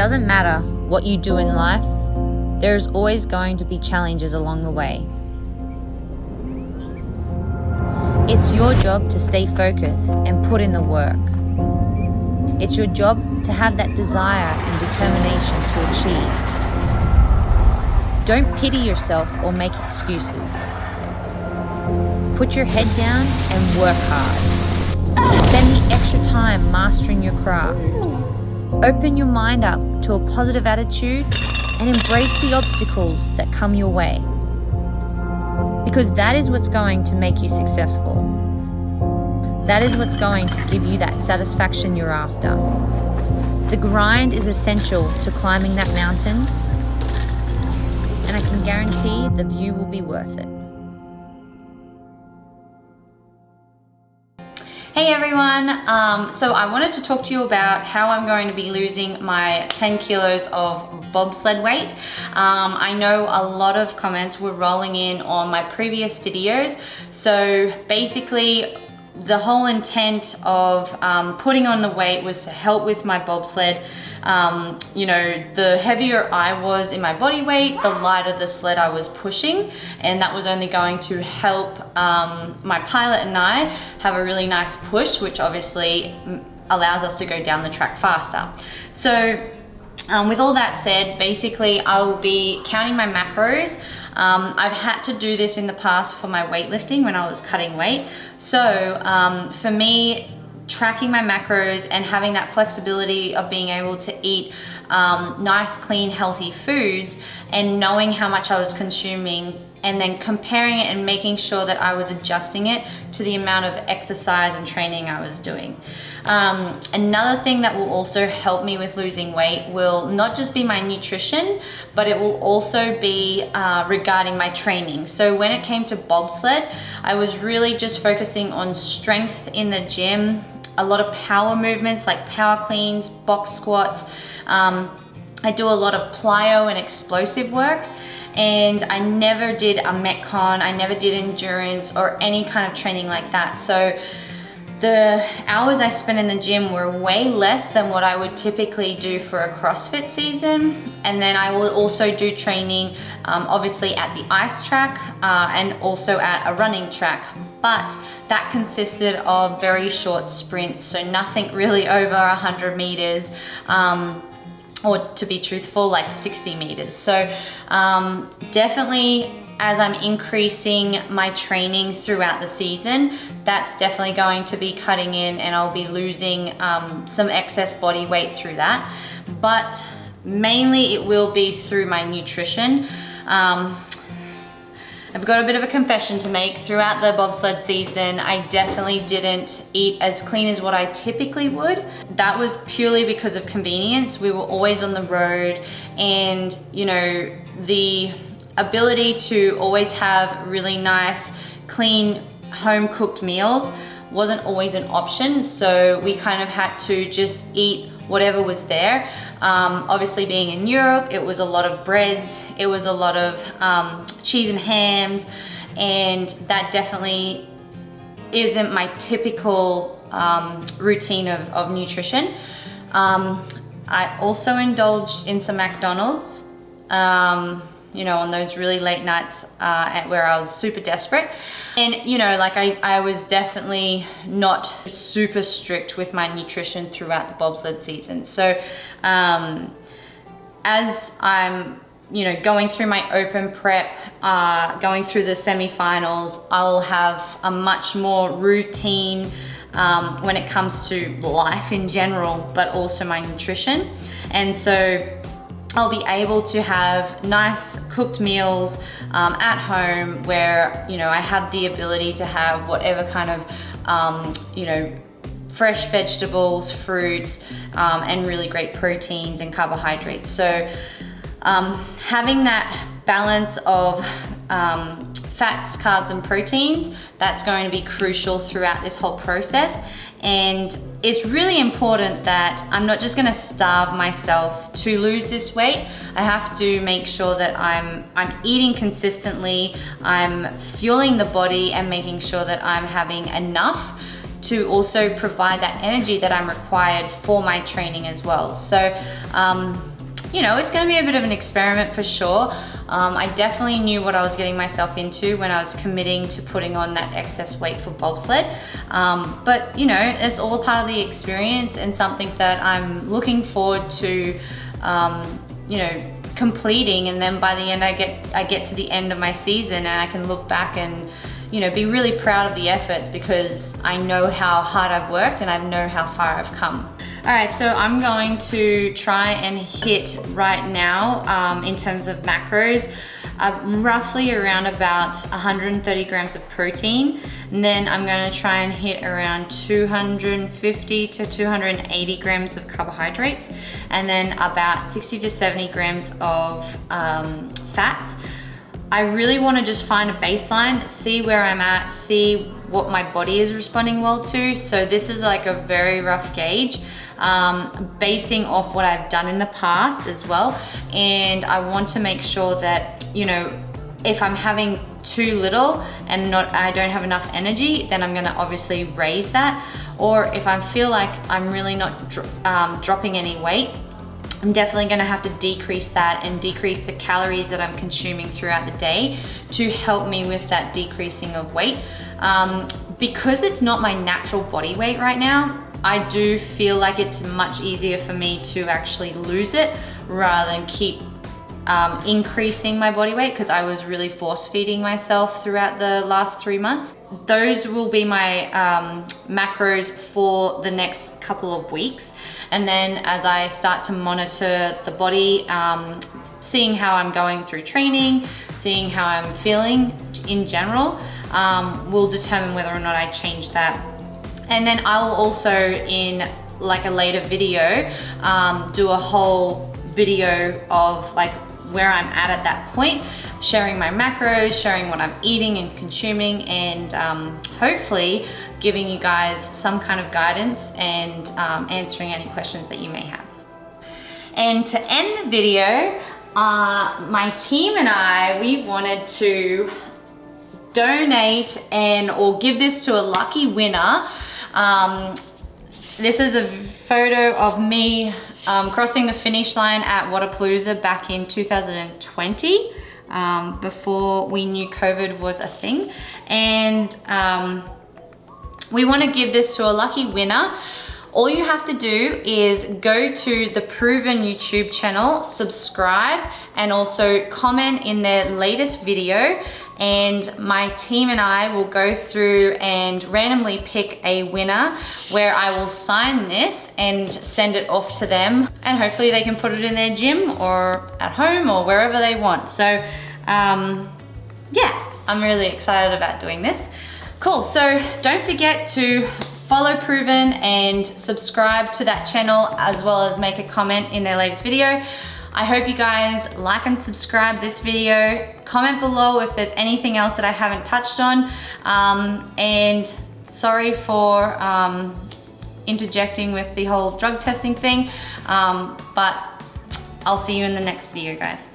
doesn't matter what you do in life, there's always going to be challenges along the way. It's your job to stay focused and put in the work. It's your job to have that desire and determination to achieve. Don't pity yourself or make excuses. Put your head down and work hard. Spend the extra time mastering your craft. Open your mind up to a positive attitude and embrace the obstacles that come your way. Because that is what's going to make you successful. That is what's going to give you that satisfaction you're after. The grind is essential to climbing that mountain, and I can guarantee the view will be worth it. Hey everyone, so I wanted to talk to you about how I'm going to be losing my 10 kilos of bobsled weight. I know a lot of comments were rolling in on my previous videos. So basically, the whole intent of putting on the weight was to help with my bobsled. You know, the heavier I was in my body weight, the lighter the sled I was pushing, and that was only going to help my pilot and I have a really nice push, which obviously allows us to go down the track faster. So with all that said, basically I will be counting my macros. I've had to do this in the past for my weightlifting when I was cutting weight. So for me, tracking my macros and having that flexibility of being able to eat nice, clean, healthy foods and knowing how much I was consuming and then comparing it and making sure that I was adjusting it to the amount of exercise and training I was doing. Another thing that will also help me with losing weight will not just be my nutrition, but it will also be regarding my training. So when it came to bobsled, I was really just focusing on strength in the gym, a lot of power movements like power cleans, box squats. I do a lot of plyo and explosive work, and I never did a Metcon, I never did endurance or any kind of training like that. So the hours I spent in the gym were way less than what I would typically do for a CrossFit season. And then I will also do training, obviously at the ice track and also at a running track. But that consisted of very short sprints, so nothing really over 100 meters. Or to be truthful, like 60 meters. So definitely as I'm increasing my training throughout the season, that's definitely going to be cutting in, and I'll be losing some excess body weight through that. But mainly it will be through my nutrition. I've got a bit of a confession to make. Throughout the bobsled season, I definitely didn't eat as clean as what I typically would. That was purely because of convenience. We were always on the road, and you know, the ability to always have really nice, clean, home-cooked meals wasn't always an option. So we kind of had to just eat whatever was there. Obviously being in Europe, it was a lot of breads, it was a lot of cheese and hams, and that definitely isn't my typical routine of nutrition. I also indulged in some McDonald's, you know, on those really late nights where I was super desperate. And you know, like I was definitely not super strict with my nutrition throughout the bobsled season. So as I'm, you know, going through my open prep, going through the semifinals, I'll have a much more routine when it comes to life in general, but also my nutrition. And so I'll be able to have nice cooked meals at home where, you know, I have the ability to have whatever kind of, you know, fresh vegetables, fruits, and really great proteins and carbohydrates. So having that balance of fats, carbs, and proteins, that's going to be crucial throughout this whole process. And it's really important that I'm not just gonna starve myself to lose this weight. I have to make sure that I'm eating consistently, I'm fueling the body and making sure that I'm having enough to also provide that energy that I'm required for my training as well. So you know, it's gonna be a bit of an experiment for sure. I definitely knew what I was getting myself into when I was committing to putting on that excess weight for bobsled. But you know, it's all a part of the experience and something that I'm looking forward to, you know, completing. And then by the end, I get to the end of my season and I can look back and, you know, be really proud of the efforts because I know how hard I've worked and I know how far I've come. All right, so I'm going to try and hit right now in terms of macros, roughly around about 130 grams of protein. And then I'm gonna try and hit around 250 to 280 grams of carbohydrates. And then about 60 to 70 grams of fats. I really wanna just find a baseline, see where I'm at, see what my body is responding well to. So this is like a very rough gauge, basing off what I've done in the past as well. And I want to make sure that, you know, if I'm having too little and I don't have enough energy, then I'm gonna obviously raise that. Or if I feel like I'm really not dropping any weight, I'm definitely gonna have to decrease that and decrease the calories that I'm consuming throughout the day to help me with that decreasing of weight. Because it's not my natural body weight right now, I do feel like it's much easier for me to actually lose it rather than keep increasing my body weight, because I was really force feeding myself throughout the last 3 months. Those will be my macros for the next couple of weeks. And then as I start to monitor the body, seeing how I'm going through training, seeing how I'm feeling in general, will determine whether or not I change that. And then I will also, in like a later video, do a whole video of like where I'm at that point, sharing my macros, sharing what I'm eating and consuming, and hopefully giving you guys some kind of guidance and answering any questions that you may have. And to end the video, my team and I, we wanted to donate or give this to a lucky winner. This is a photo of me crossing the finish line at Wodapalooza back in 2020, before we knew COVID was a thing. And we want to give this to a lucky winner. All you have to do is go to the PRVN YouTube channel, subscribe, and also comment in their latest video. And my team and I will go through and randomly pick a winner where I will sign this and send it off to them. And hopefully they can put it in their gym or at home or wherever they want. So yeah, I'm really excited about doing this. Cool, so don't forget to follow PRVN and subscribe to that channel, as well as make a comment in their latest video. I hope you guys like and subscribe this video. Comment below if there's anything else that I haven't touched on. And sorry for interjecting with the whole drug testing thing, but I'll see you in the next video, guys.